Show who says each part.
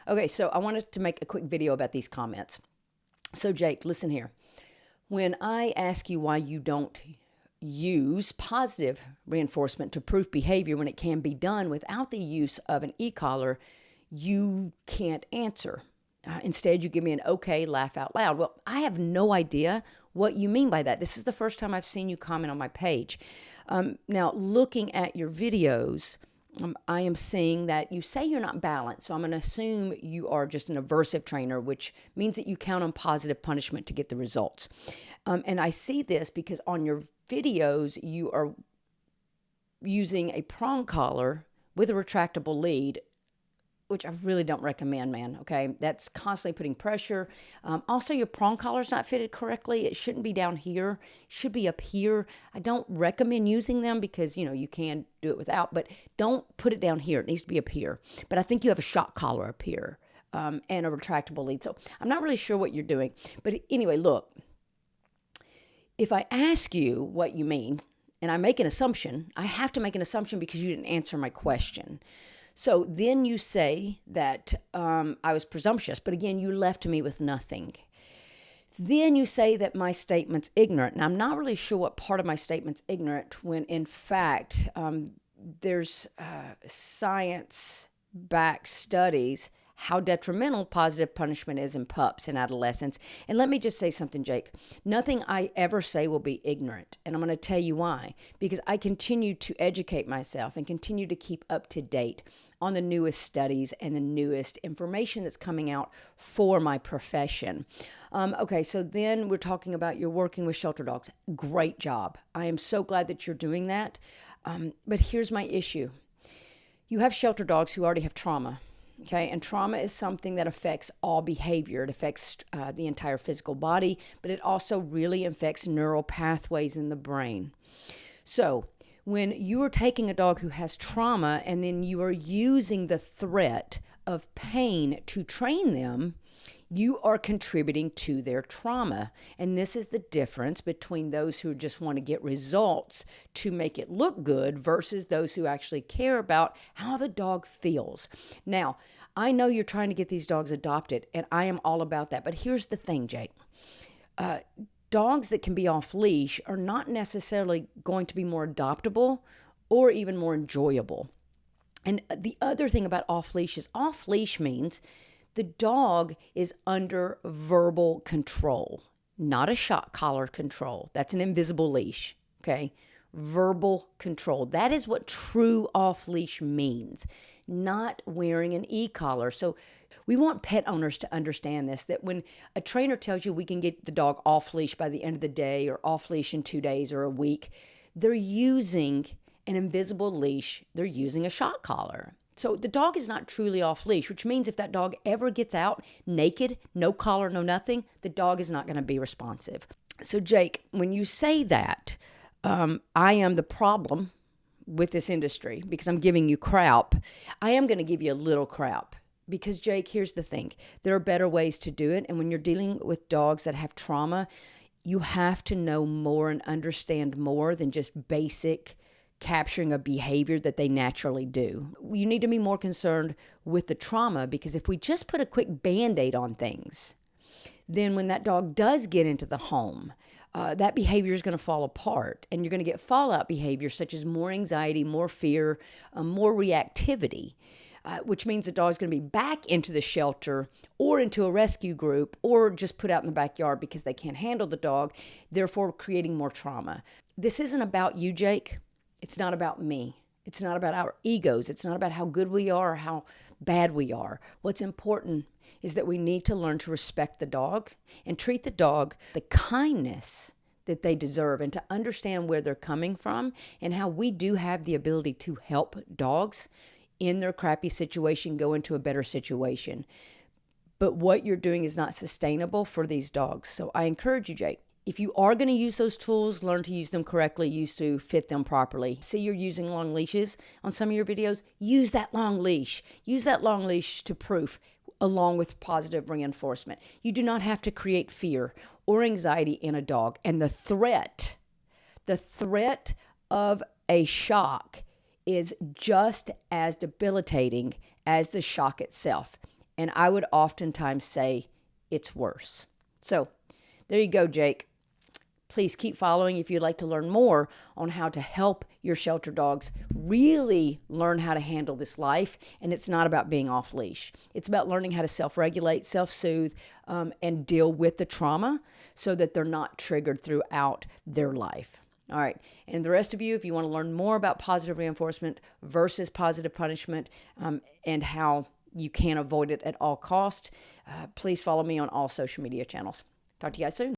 Speaker 1: Okay, so I wanted to make a quick video about these comments. So Jake, listen here. When I ask you why you don't use positive reinforcement to proof behavior when it can be done without the use of an e-collar, you can't answer. Instead, you give me an okay, laugh out loud. Well, I have no idea what you mean by that. This is the first time I've seen you comment on my page. Now, looking at your videos, I am seeing that you say you're not balanced. So I'm going to assume you are just an aversive trainer, which means that you count on positive punishment to get the results. And I see this because on your videos, you are using a prong collar with a retractable lead, which I really don't recommend, man. Okay, that's constantly putting pressure. Also, your prong collar's not fitted correctly. It shouldn't be down here. It should be up here. I don't recommend using them because, you can do it without, but don't put it down here. It needs to be up here. But I think you have a shock collar up here and a retractable lead. So I'm not really sure what you're doing. But anyway, look, if I ask you what you mean and I make an assumption, I have to make an assumption because you didn't answer my question. So then you say that I was presumptuous, but again, you left me with nothing. Then you say that my statement's ignorant. And I'm not really sure what part of my statement's ignorant when, in fact, there's science-backed studies how detrimental positive punishment is in pups and adolescents. And let me just say something, Jake. Nothing I ever say will be ignorant. And I'm going to tell you why. Because I continue to educate myself and continue to keep up to date on the newest studies and the newest information that's coming out for my profession. Okay, so then we're talking about you're working with shelter dogs. Great job. I am so glad that you're doing that. But here's my issue. You have shelter dogs who already have trauma. Okay, and trauma is something that affects all behavior. It affects the entire physical body, but it also really affects neural pathways in the brain. So when you are taking a dog who has trauma and then you are using the threat of pain to train them, you are contributing to their trauma. And this is the difference between those who just want to get results to make it look good versus those who actually care about how the dog feels. Now, I know you're trying to get these dogs adopted, and I am all about that. But here's the thing, Jake. Dogs that can be off leash are not necessarily going to be more adoptable or even more enjoyable. And the other thing about off leash is off leash means the dog is under verbal control, not a shock collar control. That's an invisible leash, okay? Verbal control. That is what true off-leash means, not wearing an e-collar. So we want pet owners to understand this, that when a trainer tells you we can get the dog off-leash by the end of the day or off-leash in 2 days or a week, they're using an invisible leash. They're using a shock collar. So the dog is not truly off leash, which means if that dog ever gets out naked, no collar, no nothing, the dog is not going to be responsive. So Jake, when you say that, I am the problem with this industry because I'm giving you crap. I am going to give you a little crap because Jake, here's the thing. There are better ways to do it. And when you're dealing with dogs that have trauma, you have to know more and understand more than just basic capturing a behavior that they naturally do. You need to be more concerned with the trauma because if we just put a quick Band-Aid on things, then when that dog does get into the home, that behavior is going to fall apart and you're going to get fallout behavior such as more anxiety, more fear, more reactivity, which means the dog's going to be back into the shelter or into a rescue group or just put out in the backyard because they can't handle the dog, therefore creating more trauma. This isn't about you, Jake. It's not about me. It's not about our egos. It's not about how good we are or how bad we are. What's important is that we need to learn to respect the dog and treat the dog the kindness that they deserve and to understand where they're coming from and how we do have the ability to help dogs in their crappy situation go into a better situation. But what you're doing is not sustainable for these dogs. So I encourage you, Jake, if you are going to use those tools, learn to use them correctly, use to fit them properly. See you're using long leashes on some of your videos, use that long leash. Use that long leash to proof along with positive reinforcement. You do not have to create fear or anxiety in a dog. And the threat of a shock is just as debilitating as the shock itself. And I would oftentimes say it's worse. So there you go, Jake. Please keep following if you'd like to learn more on how to help your shelter dogs really learn how to handle this life. And it's not about being off leash. It's about learning how to self-regulate, self-soothe, and deal with the trauma so that they're not triggered throughout their life. All right. And the rest of you, if you want to learn more about positive reinforcement versus positive punishment, and how you can avoid it at all costs, please follow me on all social media channels. Talk to you guys soon.